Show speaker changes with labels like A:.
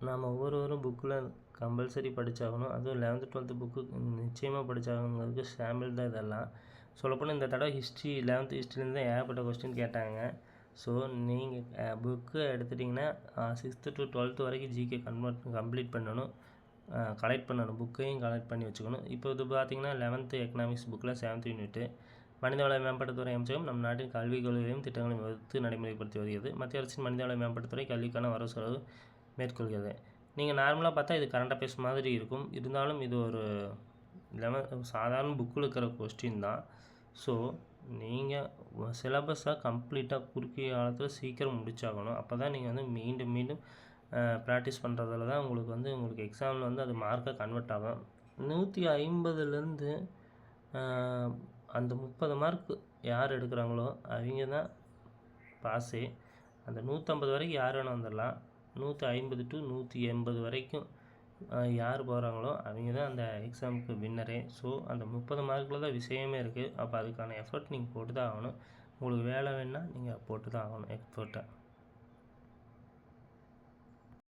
A: நாம் ஒவ்வொருவரும் புக்கில் கம்பல்சரி படித்தாகணும். அதுவும் 11th 12th புக்கு நிச்சயமாக படித்தாகணுங்கிறதுக்கு சாம்பிள் தான் இதெல்லாம். சொல்லப்போனால் இந்த தடவை ஹிஸ்ட்ரி 11th ஹிஸ்ட்ரிலேருந்து தான் ஏகப்பட்ட கொஸ்டின் கேட்டாங்க. ஸோ நீங்கள் புக்கு எடுத்துட்டிங்கன்னா 6th to 12th வரைக்கும் ஜிகே கம்ப்ளீட் பண்ணணும், கலெக்ட் பண்ணணும், புக்கையும் கலெக்ட் பண்ணி வச்சுக்கணும். இப்போ இது பார்த்திங்கன்னா 11th எக்கனாமிக்ஸ் புக்கில் 7th யூனிட்டு மனிதவள மேம்பாட்டுத்துறை அமைச்சகம் நம் நாட்டின் கல்விக் கொள்கைகளையும் திட்டங்களையும் வகுத்து நடைமுறைப்படுத்தி வருகிறது. மத்திய அரசின் மனிதவள மேம்பாட்டுத்துறை கல்விக்கான வரவு செலவு மேற்கொள்கிறது. நீங்கள் நார்மலாக பார்த்தா இது கரண்ட் அஃபேர்ஸ் மாதிரி இருக்கும், இருந்தாலும் இது ஒரு சாதாரண புக்கில் இருக்கிற கொஸ்டின் தான். ஸோ நீங்கள் சிலபஸை கம்ப்ளீட்டாக குறுகிய காலத்தில் சீக்கிரம் முடிச்சாகணும். அப்போ தான் நீங்கள் வந்து மீண்டும் மீண்டும் ப்ராக்டிஸ் பண்ணுறதுல தான் உங்களுக்கு எக்ஸாமில் அது மார்க்கை கன்வெர்ட் ஆகும். 150லேருந்து அந்த 30 மார்க் யார் எடுக்கிறாங்களோ அவங்க தான் பாஸே. அந்த 150 வரைக்கும் யார் வேணால் வந்துடலாம். 150 to 180 வரைக்கும் யார் போகிறாங்களோ அவங்க தான் அந்த எக்ஸாமுக்கு வின்னரே. ஸோ அந்த 30 மார்க்கில் தான் விஷயமே இருக்குது. அப்போ அதுக்கான எஃபர்ட் நீங்கள் போட்டு தான் ஆகணும். உங்களுக்கு வேலை வேணுன்னா நீங்கள் போட்டு தான் ஆகணும் எஃபர்ட்டை.